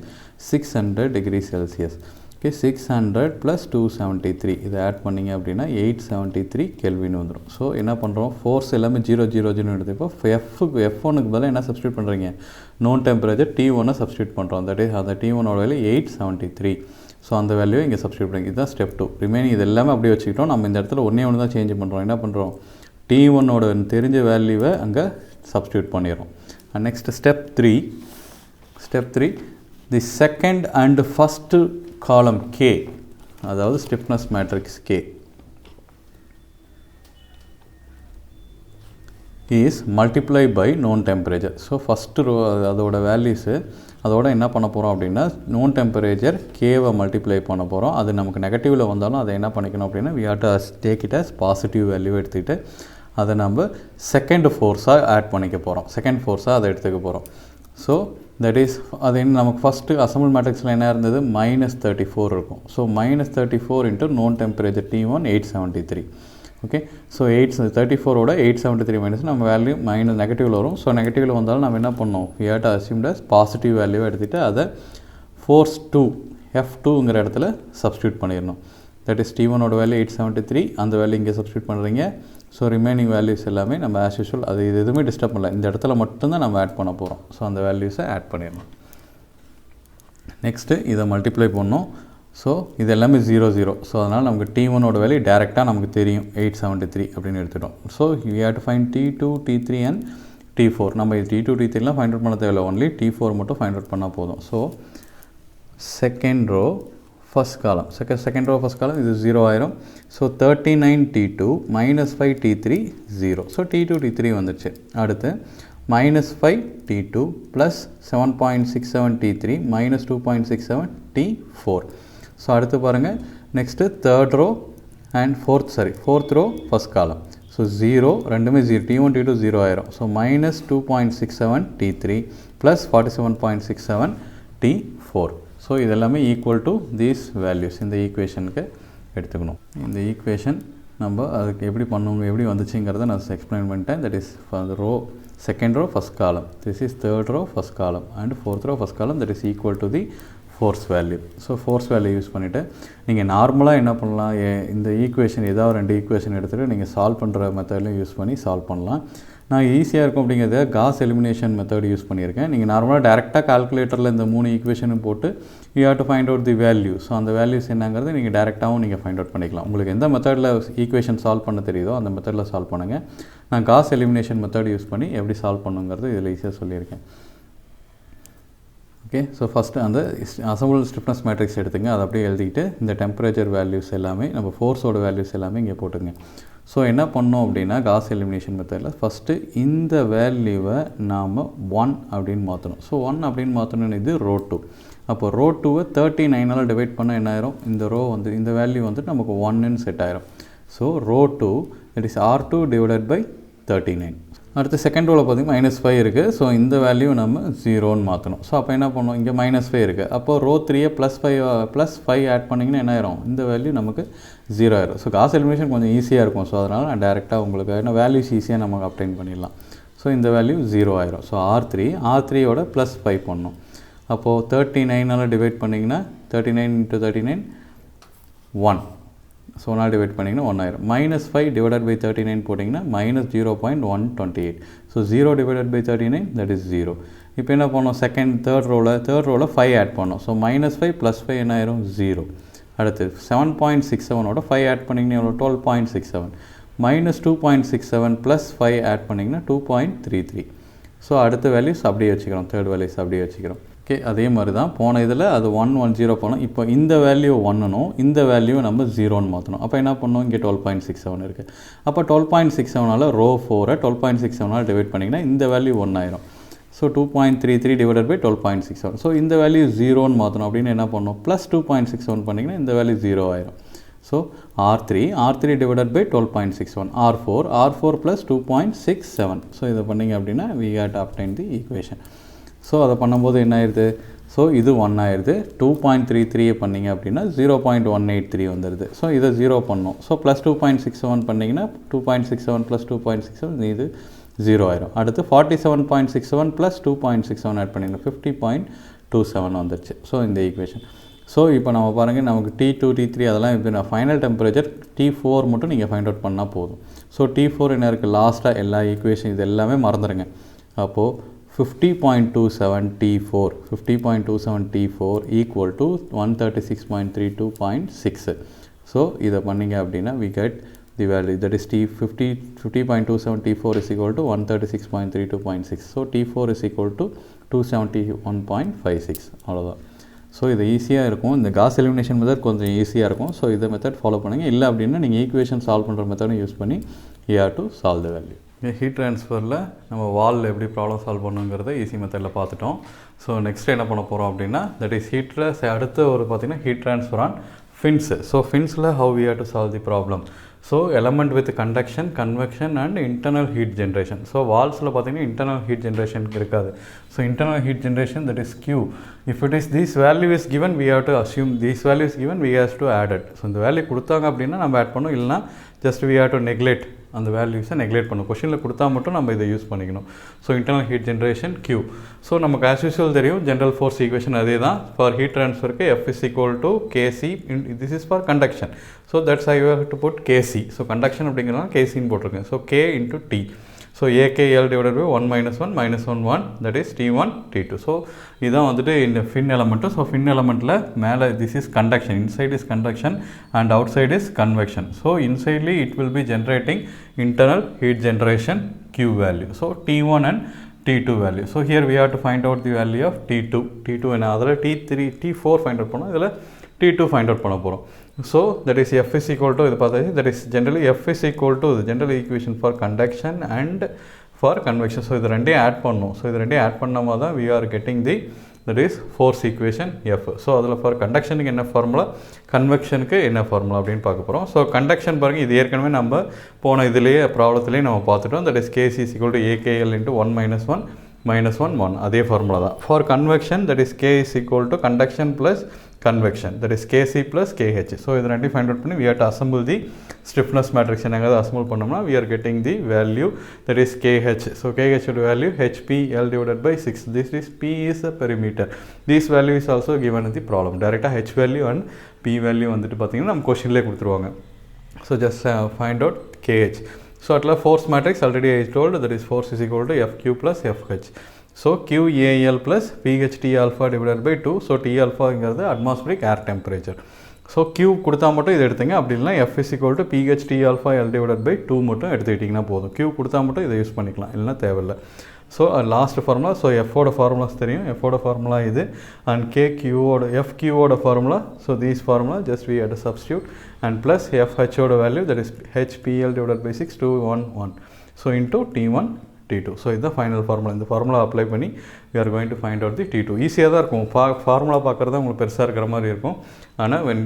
600 degrees Celsius. Okay, 600 + 273 இதை ஆட் பண்ணிங்க அப்படின்னா 873 கெல்வின் வந்துடும். ஸோ என்ன பண்ணுறோம், ஃபோர்ஸ் எல்லாமே 0 0 0 எடுத்துப்போ F1க்கு பதிலாக என்ன சப்ஸ்டியூட் பண்ணுறீங்க, நோன் டெம்பரேச்சர் T1 சப்ஸ்டியூட் பண்ணுறோம். தட் இஸ் அந்த T1ஓட வேல்யூ 873. ஸோ அந்த வேல்யூவை இங்கே சப்ஸ்டியூட் பண்ணுங்க. இதுதான் ஸ்டெப் 2. ரிமைனிங் இது எல்லாமே அப்படியே வச்சுக்கிட்டோம். நம்ம இந்த இடத்துல ஒன்று தான் சேஞ்ச் பண்ணுறோம். என்ன பண்ணுறோம், T1ஓட தெரிஞ்ச வேல்யூவை அங்கே சப்ஸ்டியூட் பண்ணிடுறோம். And next step 3. The second and first column K, அதாவது stiffness matrix K is multiplied by known temperature. So first row அதோட வேல்யூஸு அதோட என்ன பண்ண போகிறோம் அப்படின்னா known temperature Kவை மல்டிப்ளை பண்ண போகிறோம். அது நமக்கு நெகட்டிவில் வந்தாலும் அதை என்ன பண்ணிக்கணும் அப்படின்னா we have to take it as positive value எடுத்துக்கிட்டு அதை நம்ம செகண்ட் ஃபோர்ஸாக ஆட் பண்ணிக்க போகிறோம். செகண்ட் ஃபோர்ஸாக அதை எடுத்துக்க போகிறோம். ஸோ தட் இஸ் அது என்ன நமக்கு ஃபஸ்ட்டு அசம்பிள் மேட்ரிக்ஸில் என்ன இருந்தது -34 இருக்கும். So -34 into known temperature T1 873. Okay, so 34ஓட 873 மைனஸ் நம்ம வேல்யூ நெகட்டிவில் வரும். ஸோ நெகட்டிவில் வந்தாலும் நம்ம என்ன பண்ணோம், we have to assume as positive வேல்யூவை எடுத்துகிட்டு அதை ஃபோர்ஸ் 2 F2ங்கிற இடத்துல சப்ஸ்டியூட் பண்ணிடணும். தட் இஸ் T1ஓட வேல்யூ 873, அந்த வேல்யூ இங்கே சப்ஸ்டியூட் பண்ணுறீங்க. ஸோ ரிமைனிங் வேல்யூஸ் எல்லாமே நம்ம ஆஸ் யூஷுவல் அது இது எதுவுமே டிஸ்டர்ப் பண்ணல, இந்த இடத்துல மட்டும்தான் நம்ம ஆட் பண்ண போகிறோம். ஸோ அந்த வேல்யூஸை ஆட் பண்ணிடணும். நெக்ஸ்ட்டு இதை மல்டிப்ளை பண்ணோம். ஸோ இது எல்லாமே 0 0. ஸோ அதனால் நமக்கு T1ஓட வேல்யூ டேரெக்டாக நமக்கு தெரியும் 873 அப்படின்னு எடுத்துட்டோம். So we have to find T2 T3 and T4. நம்ம T2 T3லாம் ஃபைண்ட் அவுட் பண்ண தேவையில்லை, ஒன்லி T4 மட்டும் ஃபைண்ட் அவுட் பண்ணால் போதும். So second row first column second row first column இது 0 ஆயிரும். So 39 T2 -5 T3 0. So T2 T3 வந்துடுச்சு. அடுத்து -5 T2 + 7.67 T3 -2.67 T4. ஸோ அடுத்து பாருங்கள், next third row and fourth row first column. So 0 ரெண்டுமே 0, T1 T2 0 ஆயிரும். So -2.67 T3 + 47.67 T4. ஸோ இதெல்லாமே ஈக்குவல் டு தீஸ் வேல்யூஸ் இந்த ஈக்குவேஷனுக்கு எடுத்துக்கணும். இந்த ஈக்குவேஷன் நம்ம அதுக்கு எப்படி பண்ணுவோங்க, எப்படி வந்துச்சுங்கிறத நான் எக்ஸ்பிளைன் பண்ணிட்டேன். That is for row second row first column, this is third row first column and fourth row first column. That is equal to the force value. So force value use பண்ணிவிட்டு நீங்கள் நார்மலாக என்ன பண்ணலாம், இந்த ஈக்குவேஷன் ஏதாவது 2 ஈக்குவேஷன் எடுத்துகிட்டு நீங்கள் சால்வ் பண்ணுற மெத்தட்லையும் யூஸ் பண்ணி சால்வ் பண்ணலாம். நான் ஈஸியாக இருக்கும் அப்படிங்கிறத காஸ் எலிமினேஷன் மெத்தட் யூஸ் பண்ணியிருக்கேன். நீங்கள் நார்மலாக டேரெக்டாக கால்குலேட்டரில் இந்த 3 ஈக்குவேஷனும் போட்டு you have to find out the value. So அந்த வேல்யூஸ் என்னங்கிறது நீங்கள் டேரெக்டாகவும் நீங்கள் ஃபைண்ட் அவுட் பண்ணிக்கலாம். உங்களுக்கு எந்த மெத்தடில் ஈக்குவேஷன் சால்வ் பண்ண தெரியுதோ அந்த மெத்தடில் சால்வ் பண்ணுங்கள். நான் காஸ் எலிமினேஷன் மெத்தட் யூஸ் பண்ணி எப்படி சால்வ் பண்ணுங்கிறது இதில் ஈஸியாக சொல்லியிருக்கேன். ஓகே, ஸோ ஃபஸ்ட்டு அந்த அசம்பிள் ஸ்டிஃப்னஸ் மேட்ரிக்ஸ் எடுத்துங்க. அதை அப்படியே எழுதிக்கிட்டு இந்த டெம்பரேச்சர் வேல்யூஸ் எல்லாமே நம்ம ஃபோர்ஸோட வேல்யூஸ் எல்லாமே இங்கே போட்டுங்க. ஸோ என்ன பண்ணோம் அப்படின்னா காஸ் எலிமினேஷன் மெத்தடில் ஃபஸ்ட்டு இந்த வேல்யூவை நாம் 1 அப்படின்னு மாற்றணும். ஸோ 1 அப்படின்னு மாற்றணும்னு இது ரோ 2. அப்போ ரோ 2வை 39ஆல் டிவைட் பண்ணால் என்ன ஆயிரும், இந்த ரோ வந்து இந்த வேல்யூ வந்துட்டு நமக்கு 1ன்னு செட் ஆயிரும். So row 2 that is R2 divided by 39. அடுத்து செகண்ட் ரோவில் பார்த்திங்கன்னா -5 இருக்குது. ஸோ இந்த வேல்யூ நம்ம 0ன்னு மாற்றணும். ஸோ அப்போ என்ன பண்ணணும், இங்கே -5 இருக்குது. அப்போ ரோ 3யை +5 ஆட் பண்ணிங்கன்னா என்ன ஆயிரும், இந்த வேல்யூ நமக்கு 0 ஆயிரும். ஸோ காஸ் எலிமினேஷன் கொஞ்சம் ஈஸியாக இருக்கும். ஸோ அதனால் நான் டேரெக்டாக உங்களுக்கு ஏன்னா வேல்யூஸ் ஈஸியாக நமக்கு அப்டைன் பண்ணிடலாம். ஸோ இந்த வேல்யூ 0 ஆயிரும். ஸோ R3யோட +5 பண்ணணும். அப்போது 39ஆல் டிவைட் பண்ணிங்கன்னா 39 × 39 1. ஸோ ஒன்றால் டிவைட் பண்ணிங்கன்னா 1 ஆயிரும். -5 டிவைடட் பை 39 போட்டிங்கன்னா -0.128. So 0 divided by 39 that is 0. இப்போ என்ன பண்ணோம், தேர்ட் ரோவில் 5 ஆட் பண்ணோம். ஸோ -5 +5 என்ன ஆயிரும் 0. அடுத்து 7.67ஓட 5 ஆட் பண்ணிங்கன்னா எவ்வளோ 12.67. -2.67 + 5 ஆட் பண்ணிங்கன்னா 2.33. ஸோ அடுத்த வேல்யூஸ் அப்படியே வச்சுக்கிறோம், தேர்ட் வேல்யூஸ் அப்படியே வச்சுக்கிறோம். ஓகே, அதே மாதிரி தான் போன இதில் அது 110 பண்ணோம். இப்போ இந்த வேல்யூ 1னும் இந்த வேல்யூ நம்ம 0ன்னு மாற்றணும். அப்போ என்ன பண்ணோம், இங்கே 12.67 இருக்குது. அப்போ 12.67ஆல் ரோ 4ஐ 12.67ஆல் டிவைட் பண்ணிங்கன்னா இந்த வேல்யூ 1 ஆயிரும். So 2.33 divided by 12.67. ஸோ இந்த வேல்யூ 0ன்னு மாற்றணும் அப்படின்னு என்ன பண்ணணும், +2.67 பண்ணிங்கன்னா இந்த வேல்யூ 0 ஆயிரும். So R3 divided by 12.61. R4 + 2.67. So இதை பண்ணிங்க அப்படின்னா we got obtained the equation. So அதை பண்ணும்போது என்ன ஆயிடுது, ஸோ இது 1 ஆயிடுது. 2.33 பண்ணிங்க அப்படின்னா 0.183 வந்துடுது. ஸோ இதை 0 பண்ணோம். ஸோ +2.67 பண்ணிங்கன்னா 2.67 + 2.67 இது 0 ஆயிரும். அடுத்து 47.67 + 2.67 ஆட் பண்ணிங்கன்னா 50.27 வந்துடுச்சு. ஸோ இந்த ஈக்குவேஷன். ஸோ இப்போ நம்ம பாருங்கள், நமக்கு T2 T3 அதெல்லாம் இப்போ நான் ஃபைனல் டெம்பரேச்சர் T4 மட்டும் நீங்கள் ஃபைண்ட் அவுட் பண்ணால் போதும். ஸோ T4 என்ன இருக்குது, லாஸ்ட்டாக எல்லா ஈக்குவேஷன் இது எல்லாமே மறந்துடுங்க. அப்போது 50.27 T4 equal to 136.32.6. ஸோ இதை பண்ணிங்க அப்படின்னா we get the value that is 50.27 T4 is equal to 136.32.6. So T4 is equal to 271.56. அவ்வளோதான். ஸோ இது ஈஸியாக இருக்கும். இந்த காஸ் எலிமினேஷன் மெத்தட் கொஞ்சம் ஈஸியாக இருக்கும். ஸோ இந்த மெத்தட் ஃபாலோ பண்ணுங்கள். இல்லை அப்படின்னா நீங்கள் ஈக்குவேஷன் சால்வ் பண்ணுற மெத்தடும் யூஸ் பண்ணி you have to solve the value. Heat ட்ரான்ஸ்ஃபரில் நம்ம வால் எப்படி ப்ராப்ளம் சால்வ் பண்ணுங்கிறத ஈஸி மெத்தடில் பார்த்துட்டோம். ஸோ நெக்ஸ்ட் என்ன பண்ண போகிறோம் அப்படின்னா தட் இஸ் அடுத்து ஒரு பார்த்திங்கன்னா heat transfer on fins. So ஃபின்ஸில் how we have to solve the problem. So element with conduction, convection and internal heat generation. So வால்ஸில் பார்த்தீங்கன்னா இன்டர்னல் ஹீட் ஜென்ரேஷன் இருக்காது. So internal heat generation that is Q. If it is this value is given, we have to assume this value is given, we have to add it. So இந்த வேல்யூ கொடுத்தாங்க அப்படின்னா நம்ம ஆட் பண்ணோம், இல்லைனா just we have to neglect அந்த வேல்யூஸை நெக்லேட் பண்ணும். கொஷனில் கொடுத்தா மட்டும் நம்ம இதை யூஸ் பண்ணிக்கணும். So internal heat generation Q. So நமக்கு ஆஸ் யூஸ்வல் தெரியும் ஜென்ரல் ஃபோர்ஸ் ஈக்குவேஷன் அதே தான். ஃபார் ஹீட் ட்ரான்ஸ்ஃபருக்கு F is equal to KC. This is for conduction. So that's how you have to put KC. So conduction அப்படிங்கிறதுனால KCன்னு போட்டிருக்கேன். So K into T. So AKL divided by 1 - 1 - 1 that is T1 T2. So இதான் வந்துட்டு இந்த ஃபின் எலமெண்ட்டு. ஸோ ஃபின் எலமெண்ட்டில் மேலே this is conduction, inside is conduction and outside is convection. So insidely it will be generating internal heat generation Q value. So T1 and T2 value. So here we have to find out the value of T2 என்ன அதில் T3 T4 find out பண்ணோம், இதில் T2 find out பண்ண போகிறோம். So that is F is equal to இது பார்த்தாச்சு, that is generally F is equal to the general equation for conduction and for convection. So இது ரெண்டையும் ஆட் பண்ணணும். ஸோ இது ரெண்டையும் ஆட் பண்ணாமல் தான் we are getting the that is force equation F. So அதில் ஃபார் கண்டக்ஷனுக்கு என்ன ஃபார்முலா, கன்வெக்ஷனுக்கு என்ன ஃபார்முலா அப்படின்னு பார்க்க போகிறோம். ஸோ கண்டக்ஷன் பாருங்கள், இது ஏற்கனவே நம்ம போன இதுலேயே ப்ராப்ளத்துலேயே நம்ம பார்த்துட்டோம். that is KC is equal to AKL into 1 - 1 - 1 அதே ஃபார்முலா தான். For convection that is K is equal to conduction plus convection, that is KC plus KH. So இது ரெண்டையும் ஃபைண்ட் அவுட் பண்ணி we have to assemble the stiffness matrix. என்னங்கிறது assemble பண்ணோம்னா we are getting the value that is KH. So KH value HPL divided by 6. This is P is a perimeter. This value is also given in the problem. Directly H value and P value வந்துட்டு பார்த்தீங்கன்னா நம்ம கொஷின்லேயே கொடுத்துருவாங்க. So just find out KH. So at last force matrix already I told that is force is equal to FQ plus FH. So QAL plus PHT alpha divided by 2. So T alpha is atmospheric air temperature. So Q கொடுத்தா மட்டும் இது எடுத்துங்க, அப்படி இல்லைனா F is equal to PHT alpha L divided by 2 மட்டும் எடுத்துக்கிட்டிங்கன்னா போதும். Q கொடுத்தா மட்டும் இதை யூஸ் பண்ணிக்கலாம், இல்லைனா தேவையில்லை. ஸோ லாஸ்ட் ஃபார்முலா, ஸோ எஃபோட ஃபார்முலாஸ் தெரியும், எஃபோட ஃபார்முலா இது, அண்ட் கேக்யூவோட எஃப்கியூவோட formula. So these formula just we had to substitute and plus எஃப்ஹெச்சோட value that is HPL divided by 6211. So into T1 T2. So இதுதான் ஃபைனல் ஃபார்முலா. இந்த ஃபார்முலா அப்ளை பண்ணி we are going to find out the T2. ஈஸியாக தான் இருக்கும், ஃபார்முலா பார்க்குறது உங்களுக்கு பெருசாக இருக்கிற மாதிரி இருக்கும். ஆனால் வென்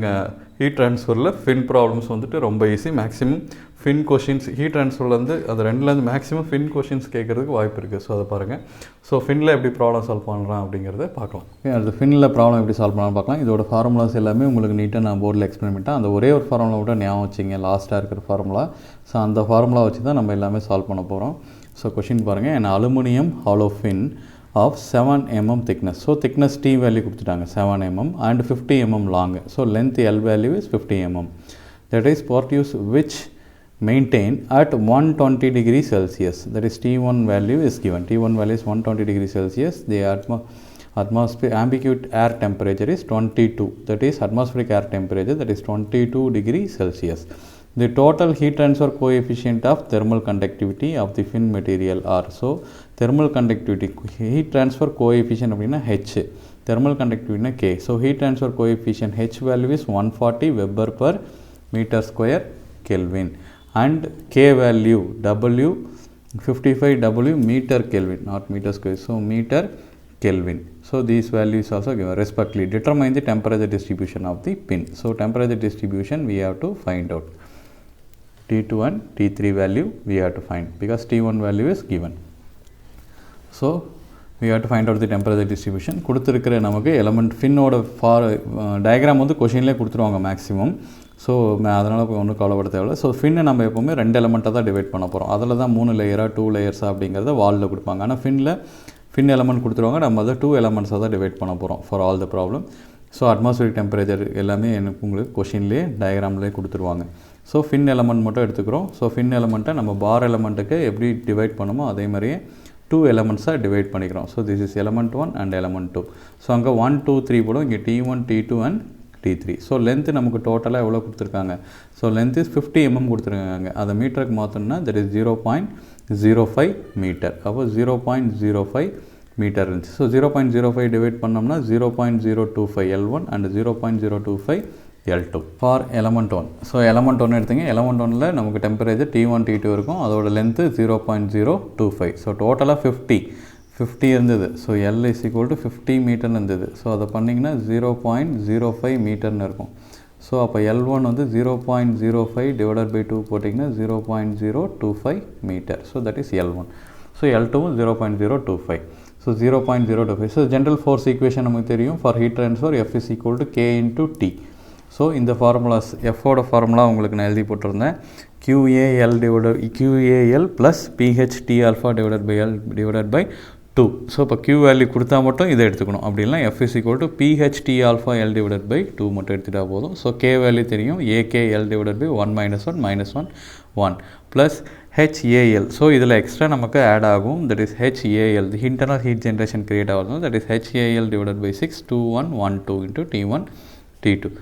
ஹீட் ட்ரான்ஸ்ஃபரில் ஃபின் ப்ராப்ளம்ஸ் வந்துட்டு ரொம்ப easy. Maximum fin questions heat ட்ரான்ஸ்ஃபர்லேருந்து அது ரெண்டுலேருந்து மேக்ஸிமம் ஃபின் கொஷின்ஸ் கேட்குறதுக்கு வாய்ப்பு இருக்குது. ஸோ அதை பாருங்கள். ஸோ ஃபின்னில் எப்படி ப்ராப்ளம் சால்வ் பண்ணுறான் அப்படிங்கிறத பார்க்கலாம். அது ஃபின்னில் ப்ராப்ளம் எப்படி சால்வ் பண்ணலாம் பார்க்கலாம். இதோட ஃபார்முலாஸ் எல்லாமே உங்களுக்கு நீட்டாக நான் போர்டில் எக்ஸ்பிளைன் பண்ணிட்டேன். அந்த ஒரே ஒரு ஃபார்முலா விட ஞாபகம் வச்சிங்க, லாஸ்ட்டாக இருக்கிற ஃபார்முலா. ஸோ அந்த ஃபார்முலா வச்சு தான் நம்ம எல்லாமே சால்வ் பண்ண போகிறோம். ஸோ கொஷின் பாருங்கள், an aluminum hollow fin of 7 mm thickness. So thickness T value கொடுத்துட்டாங்க 7 mm and 50 mm long. So length L value is 50 mm. That is portuse which maintain at 120 degrees Celsius. That is T1 value is given. T1 value is 120 degrees Celsius. The atmosphere ambiguous air temperature is 22. That is atmospheric air temperature, that is 22 degrees Celsius. The total heat transfer coefficient of thermal conductivity of the fin material are. So thermal conductivity, heat transfer coefficient அப்படினா H, thermal conductivity K. So heat transfer coefficient H value is 140 Weber per meter square Kelvin and K value W 55 W meter Kelvin, not meter square, so meter Kelvin. So these values also given respectively. Determine the temperature distribution of the pin. So temperature distribution we have to find out. T2 and T3 value we have to find because T1 value is given. So we have to find out the temperature distribution. கொடுத்திருக்கிற நமக்கு எலமெண்ட் ஃபின்னோட டயக்ராம் வந்து கொஷின்லேயே கொடுத்துருவாங்க மேக்ஸிமம். ஸோ அதனால் ஒன்றும் கவலைப்பட தேவையில்லை. ஸோ ஃபின்னை நம்ம எப்போவுமே 2 எலமெண்ட்டாக தான் டிவைட் பண்ண போகிறோம். அதில் தான் 3 லேயராக 2 லேயர்ஸாக அப்படிங்கிறத வாலில் கொடுப்பாங்க. ஆனால் ஃபின் எலமெண்ட் கொடுத்துருவாங்க, நம்ம அதை 2 எலமெண்ட்ஸாக தான் டிவைட் பண்ண போகிறோம் for all the problem. So atmospheric temperature எல்லாமே எனக்கு உங்களுக்கு கொஷின்லேயே டயக்ராம்லேயே கொடுத்துருவாங்க. ஸோ ஃபின் எலமெண்ட் மட்டும் எடுத்துக்கிறோம். ஸோ ஃபின் எலமெண்ட்டை நம்ம பார் எலமெண்ட்டுக்கு எப்படி டிவைட் பண்ணுமோ அதே மாதிரியே 2 எலமெண்ட்ஸாக டிவைட் பண்ணிக்கிறோம். So this is element 1 and element 2. So அங்கே 1 2 3 போடும், இங்கே T1 T2 and T3. So length நமக்கு டோட்டலாக எவ்வளோ கொடுத்துருக்காங்க. ஸோ லென்த் இஸ் 50 mm கொடுத்துருக்காங்க. அதை மீட்டருக்கு மாற்றணும்னா தட் இஸ் 0.05 மீட்டர். அப்போ 0.05 மீட்டர் இருந்துச்சு. ஸோ 0.05 டிவைட் பண்ணோம்னா 0.025 L1 and 0.025 L2 for element 1. So element 1 எடுத்துங்க. element 1ல் நமக்கு டெம்பரேச்சர் T1 T2 இருக்கும், அதோட லென்த்து 0.025. ஸோ டோட்டலாக 50 இருந்தது. So L is equal to 50 மீட்டர்னு இருந்தது. ஸோ அதை பண்ணிங்கன்னா 0.05 மீட்டர்னு இருக்கும். ஸோ அப்போ L1 வந்து 0.05 டிவைடட் பை 2 போட்டிங்கன்னா 0.025 metre. So that is L1. So L2 0.025. So 0.025. So general force equation நமக்கு தெரியும். For heat transfer F is equal to K into T. So இந்த ஃபார்முலாஸ் எஃபோட ஃபார்முலா உங்களுக்கு நான் எழுதி போட்டிருந்தேன். QAL plus PHT alpha divided by 2. So இப்போ Q வேல்யூ கொடுத்தா மட்டும் இதை எடுத்துக்கணும். அப்படின்னா F is equal to PHT alpha L divided by 2 மட்டும் எடுத்துகிட்டா போதும். ஸோ K வேல்யூ தெரியும், AKL divided by 1 -1 1 plus HAL. So இதில் எக்ஸ்ட்ரா நமக்கு ஆட் ஆகும். That is HAL, the internal heat generation create ஆகும். That is HAL divided by 6 2112 into T1 T2.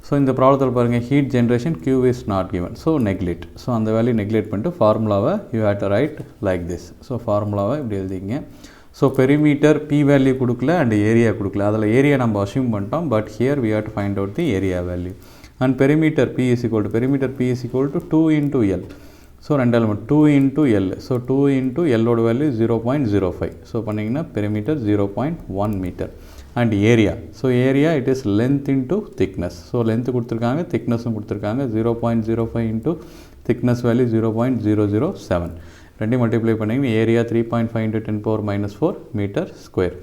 So இந்த ப்ராப்ளத்தில் பாருங்கள், heat generation Q is not given. So neglect. So அந்த வேல்யூ நெக்லெக்ட் பண்ணிட்டு ஃபார்முலாவை you have to right like this. So ஃபார்முலாவை இப்படி எழுதிங்க. ஸோ பெரிமீட்டர் P வேல்யூ கொடுக்கல அண்ட் ஏரியா கொடுக்கல. அதில் ஏரியா நம்ம அசியூம் பண்ணிட்டோம், but here we have to find out the area value. And perimeter P is equal to 2 into L. So 2 element 2 into L. So 2 into L ஓட வேல்யூ 0.05. ஸோ பண்ணிங்கன்னா perimeter 0.1 metre. And area, so area it is length into thickness. So length கொடுத்துருக்காங்க, திக்னஸும் கொடுத்துருக்காங்க. 0.05 இன்ட்டு திக்னஸ் வேல்யூ 0.007. ரெண்டையும் மல்டிப்ளை பண்ணிங்கன்னா area 3.5 into 10⁻⁻⁴ metre square.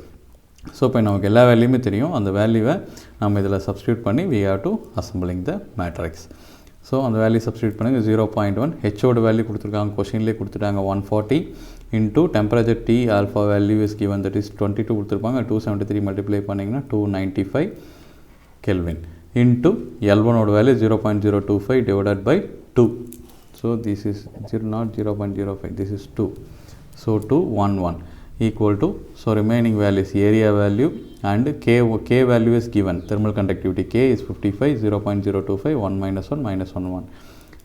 So இப்போ நமக்கு எல்லா வேல்யூமே தெரியும். அந்த வேல்யூவை நம்ம இதில் சப்ஸ்டியூட் பண்ணி we have to assembling the matrix. So அந்த வேல்யூ சப்ஸ்டியூட் பண்ணுங்கள். 0.1 ஹெச்சோட வேல்யூ கொடுத்துருக்காங்க, கொஷின்லேயே கொடுத்துட்டாங்க 140 into temperature T alpha value is given that is 22 கொடுத்துருப்பாங்க. 273 மல்டிப்ளை பண்ணிங்கன்னா 295 கெல்வின் இன்ட்டு L1 ஓட value 0.025 divided by 2. So this is not 0.05, this is 2. So 2, 1, 1 equal to, so remaining value is area value and K value is given. Thermal conductivity K is 55, 0.025, 1 minus 1 minus 1, 1.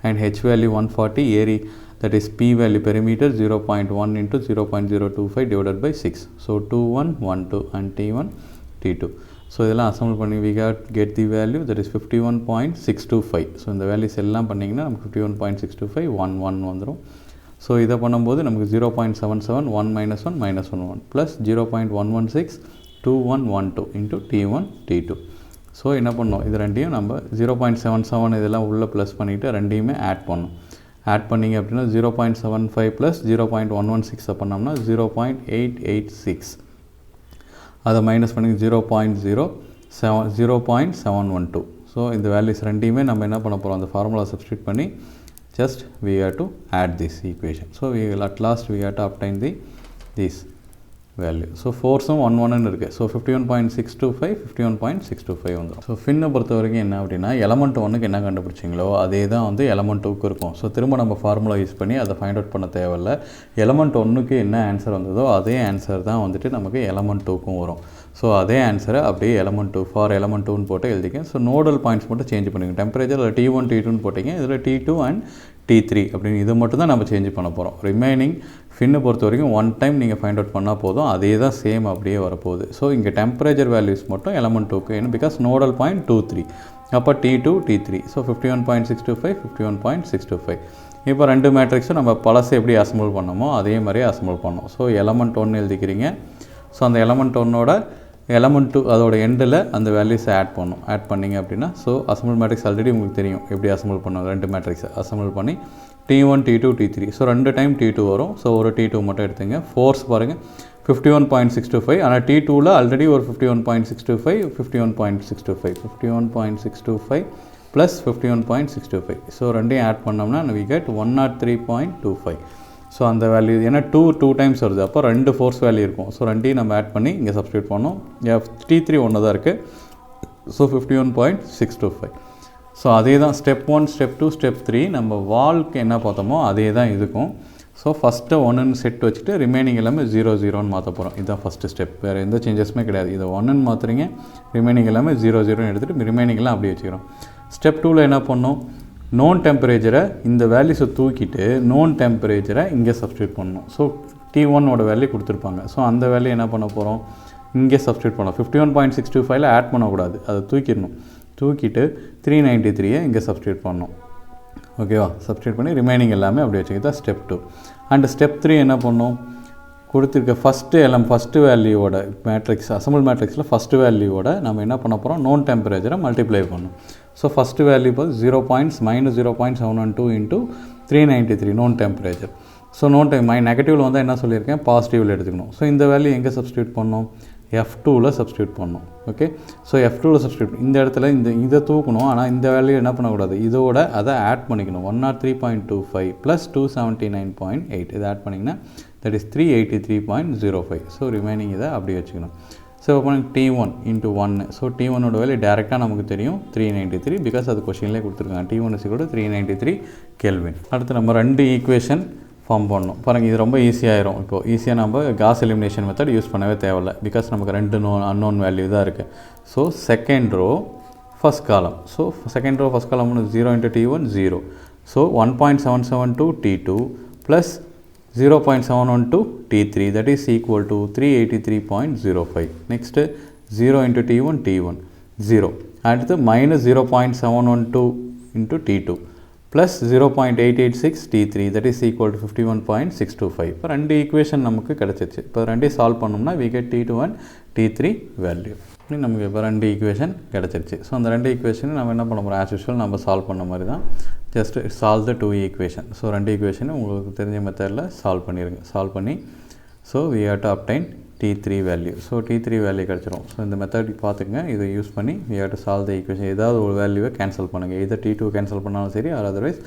And H value 140, area that is P value perimeter 0.1 into 0.025 divided by 6. So 2, 1, 1, 2 and T1, T2. So இதெல்லாம் assemble பண்ணி we get the value that is 51.625. So இந்த values எல்லாம் பண்ணிங்கன்னா நமக்கு 51.625 11 வந்துரும். So இதை பண்ணும்போது நமக்கு 0.77 1 minus 1 minus 1 1 plus 0.116 2112 into T1 T2. So என்ன பண்ணோம், இது ரெண்டையும் நம்ம 0.77 இதெல்லாம் உள்ள ப்ளஸ் பண்ணிவிட்டு ரெண்டையுமே ஆட் பண்ணோம். ஆட் பண்ணிங்க அப்படின்னா 0.75 ப்ளஸ் 0.116 பண்ணோம்னா 0.886. அதை மைனஸ் பண்ணி 0.712. ஸோ இந்த வேல்யூஸ் ரெண்டையுமே நம்ம என்ன பண்ண போகிறோம், அந்த ஃபார்முலா சப்ஸ்டியூட் பண்ணி just we have to add this equation. So we will at last we have to obtain this value. So force 1 1 ன்னு இருக்கு. So 51.625 51.625 வந்துரும். So ஃபின்னை பொறுத்த வரைக்கும் என்ன அப்படின்னா எலமெண்ட் 1க்கு என்ன கண்டுபிடிச்சிங்களோ அதே தான் வந்து எலமெண்ட் 2க்கு இருக்கும். ஸோ திரும்ப நம்ம ஃபார்முலா யூஸ் பண்ணி அதை ஃபைண்ட் அவுட் பண்ண தேவையில்ல. எலமெண்ட் 1க்கு என்ன ஆன்சர் வந்ததோ அதே ஆன்சர் தான் வந்துட்டு நமக்கு எலமெண்ட் 2க்கும் வரும். ஸோ அதே ஆன்சரை அப்படியே எலமெண்ட் 2 ஃபார் எலமெண்ட் 2ன்னு போட்டு எழுதிக்கேன். ஸோ நோடல் பாயிண்ட்ஸ் மட்டும் சேஞ்ச் பண்ணிக்கோங்க. டெம்பரேச்சர் T1 T2ன்னு போட்டிங்க, இதில் T2 அண்ட் T3 அப்படின்னு இது மட்டும் தான் நம்ம சேஞ்ச் பண்ண போகிறோம். ரிமைனிங் ஃபின்னை பொறுத்த வரைக்கும் ஒன் டைம் நீங்கள் ஃபைண்ட் அவுட் பண்ணால் போதும், அதே தான் சேம் அப்படியே வரப்போகுது. ஸோ இங்கே டெம்பரேச்சர் வேல்யூஸ் மட்டும் எலமெண்ட் 2க்கு ஏன்னா பிகாஸ் நோடல் பாயிண்ட் 2 3 அப்போ T2 T3. ஸோ 51.625 51.625. இப்போ ரெண்டு மேட்ரிக்ஸும் நம்ம பழசு எப்படி அசம்பிள் பண்ணோமோ அதே மாதிரியே அசம்பிள் பண்ணோம். So element 1 எழுதிக்கிறீங்க. ஸோ அந்த எலமெண்ட் 1ஓட எலமெண்ட் 2 அதோட எண்டில் அந்த வேல்யூஸை ஆட் பண்ணணும். ஆட் பண்ணிங்க அப்படின்னா ஸோ அசம்பிள் மேட்ரிக்ஸ் ஆல்ரெடி உங்களுக்கு தெரியும் எப்படி அசம்பிள் பண்ணணும். ரெண்டு மேட்ரிக்ஸை அசம்பிள் பண்ணி T1 T2 T3. ஸோ ரெண்டு டைம் T2 வரும். ஸோ ஒரு T2 மட்டும் எடுத்துங்க. ஃபோர்ஸ் பாருங்கள் 51.625. ஆனால் T2வில் ஆல்ரெடி ஒரு 51.625 51.625 51.625 ப்ளஸ் 51.625. ஸோ ரெண்டையும் ஆட் பண்ணோம்னா we get 103.25. ஸோ அந்த வேல்யூ ஏன்னா 2 டைம்ஸ் வருது, அப்போ ரெண்டு ஃபோர்ஸ் வேல்யூ இருக்கும். ஸோ ரெண்டையும் நம்ம ஆட் பண்ணி இங்கே சப்ஸ்டியூட் பண்ணோம். T3 ஒன்று தான் இருக்குது. ஸோ 51.625. ஸோ அதே தான் ஸ்டெப் 1 ஸ்டெப் 2 ஸ்டெப் 3 நம்ம வால்க்கு என்ன பார்த்தோமோ அதே தான் இருக்கும். ஸோ ஃபஸ்ட்டு 1ன்னு செட் வச்சுட்டு ரிமைனிங் எல்லாமே 0 0ன்னு மாற்ற போகிறோம். இதுதான் ஃபஸ்ட்டு ஸ்டெப். வேறு எந்த சேஞ்சஸுமே கிடையாது. இதை 1ன்னு மாற்றுறீங்க, ரிமைனிங் எல்லாமே 0 0ன்னு எடுத்துகிட்டு ரிமைனிங் எல்லாம் அப்படியே வச்சுக்கிறோம். ஸ்டெப் 2வில் என்ன பண்ணோம், நோன் டெம்பரேச்சரை இந்த வேல்யூஸை தூக்கிட்டு நோன் டெம்பரேச்சரை இங்கே சப்ஸ்டியூட் பண்ணணும். ஸோ T1ஓட வேல்யூ கொடுத்துருப்பாங்க. ஸோ அந்த வேல்யூ என்ன பண்ண போகிறோம், இங்கே சப்ஸ்டியூட் பண்ணலாம். 51.625 ஆட் பண்ணக்கூடாது, அதை தூக்கிடணும். தூக்கிட்டு 393 இங்கே சப்ஸ்டியூட் பண்ணணும். ஓகேவா, சப்ஸ்டியூட் பண்ணி ரிமைனிங் எல்லாமே அப்படி வச்சுக்கிட்டா ஸ்டெப் 2. அண்ட் ஸ்டெப் 3 என்ன பண்ணோம், கொடுத்துருக்க ஃபஸ்ட்டு வேல்யூவோட மேட்ரிக்ஸ் அசம்பிள் மேட்ரிக்ஸில் ஃபஸ்ட்டு வேல்யூவோட நம்ம என்ன பண்ண போகிறோம், நோன் டெம்பரேச்சரை மல்டிப்ளை பண்ணணும். ஸோ ஃபஸ்ட்டு வேல்யூ பார்த்து -0.712 into 393 known temperature. So known நெகட்டிவில் வந்தால் என்ன சொல்லியிருக்கேன், பாசிட்டிவில் எடுத்துக்கணும். ஸோ இந்த வேல்யூ எங்கே சப்ஸ்டியூட் பண்ணோம், F2வில் சப்ஸ்டியூட் பண்ணோம். ஓகே, ஸோ F2வில் சப்ஸ்டியூட் இந்த இடத்துல இதை தூக்கணும். ஆனால் இந்த வேல்யூ என்ன பண்ணக்கூடாது, இதோட அதை ஆட் பண்ணிக்கணும். 103.25 ப்ளஸ் 279.8 இதை ஆட் பண்ணிங்கன்னா தட் இஸ் 383.05. ஸோ ரிமைனிங் இதை அப்படியே வச்சுக்கணும். ஸோ இப்போ T1 இன்ட்டு 1. ஸோ T1ஓட வேல்யூ டேரெக்டாக நமக்கு தெரியும் 393 பிகாஸ் அது கொஷின்லேயே கொடுத்துருக்காங்க. T1 is equal to 393 kelvin. அடுத்து நம்ம ரெண்டு ஈக்குவேஷன் ஃபார்ம் பண்ணணும். பாருங்கள், இது ரொம்ப ஈஸியாகிடும். இப்போது ஈஸியாக நம்ம காஸ் எலிமினேஷன் மெத்தட் யூஸ் பண்ணவே தேவையில்லை பிகாஸ் நமக்கு ரெண்டு அன்னோன் வேல்யூ தான் இருக்குது. So second row first column. So second row first column 0 into T1 0. So 1.772 T2 plus 0.712 T3 that is equal to 383.05. Next 0 into T1 0. அடுத்து minus 0.712 into T2 plus 0.886 T3 that is equal to 51.625. இப்போ ரெண்டு ஈக்குவேஷன் நமக்கு கிடச்சிச்சு. இப்போ ரெண்டையும் சால்வ் பண்ணோம்னா we get T2 and T3 value. நமக்கு இப்போ ரெண்டு ஈக்குவேஷன் கிடச்சிருச்சு. ஸோ அந்த ரெண்டு ஈக்குவேஷனை நம்ம என்ன பண்ண போகிறோம், ஆஸ் யூஷுவல் நம்ம சால்வ் பண்ண மாதிரி தான். Just solve the 2 equation. So ரெண்டு ஈக்குவேஷனை உங்களுக்கு தெரிஞ்ச மெத்தடில் சால்வ் பண்ணிடுங்க. சால்வ் பண்ணி so we have to obtain T3 value. So T3 value கிடச்சிரும். ஸோ இந்த மெத்தட் பார்த்துங்க, இதை யூஸ் பண்ணி we have to solve the equation. ஏதாவது ஒரு வேல்யூவை கேன்சல் பண்ணுங்கள். இதை T2 கேன்சல் பண்ணாலும் சரி, ஆர் அதர்வைஸ்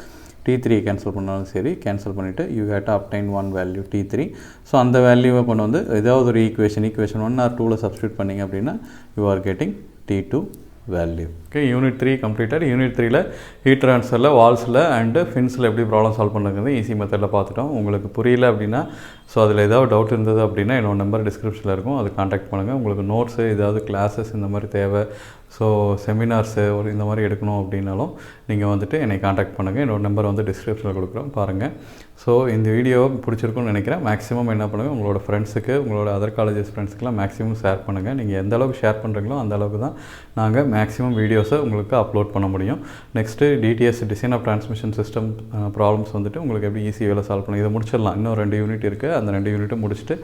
T3 கேன்சல் பண்ணாலும் சரி. கேன்சல் பண்ணிவிட்டு you have to obtain one value T3. So அந்த வேல்யூவை கொண்டு வந்து ஏதாவது ஒரு ஈக்குவேஷன் 1 or 2ல் சப்ஸ்டியூட் பண்ணிங்க அப்படின்னா you are getting T2 value. Okay, Unit 3 completed. Unit 3ல heat transferல வால்ஸில் அண்டு ஃபின்ஸில் எப்படி ப்ராப்ளம் சால்வ் பண்ணுறது ஈஸி மெத்தடில் பார்த்துட்டோம். உங்களுக்கு புரியல அப்படின்னா ஸோ அதில் ஏதாவது டவுட் இருந்தது அப்படின்னா என்னோட நம்பர் டிஸ்கிரிப்ஷனில் இருக்கும், அது காண்டாக்ட் பண்ணுங்கள். உங்களுக்கு நோட்ஸு ஏதாவது கிளாஸஸ் இந்த மாதிரி தேவை, ஸோ செமினார்ஸு ஒரு இந்த மாதிரி எடுக்கணும் அப்படின்னாலும் நீங்கள் வந்துட்டு என்னை காண்டாக்ட் பண்ணுங்கள். என்னோடய நம்பர் வந்து டிஸ்கிரிப்ஷனில் கொடுக்குறோம், பாருங்கள். ஸோ இந்த வீடியோ பிடிச்சிருக்குன்னு நினைக்கிறேன். மேக்ஸிமம் என்ன பண்ணுங்கள், உங்களோட ஃப்ரெண்ட்ஸுக்கு, உங்களோட அதர் காலேஜஸ் ஃப்ரெண்ட்ஸுக்கெலாம் மேக்ஸிமம் ஷேர் பண்ணுங்கள். நீங்கள் எந்த அளவுக்கு ஷேர் பண்ணுறீங்களோ அந்த அளவுக்கு தான் நாங்கள் மேக்ஸிமம் வீடியோஸை உங்களுக்கு அப்லோட் பண்ண முடியும். Next DTS design of transmission system problems வந்துட்டு உங்களுக்கு எப்படி ஈஸி வேலை சால்வ் பண்ணி இதை முடிச்சிடலாம். இன்னும் 2 யூனிட் இருக்குது, அந்த 2 யூனிட்டும் முடிச்சுட்டு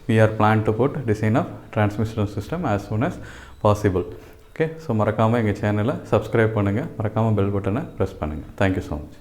we are planned to put design of transmission system as soon as possible. Okay, so மறக்காமல் எங்கள் சேனலை சப்ஸ்கிரைப் பண்ணுங்கள், மறக்காமல் பெல் பட்டனை ப்ரெஸ் பண்ணுங்கள். Thank you so much.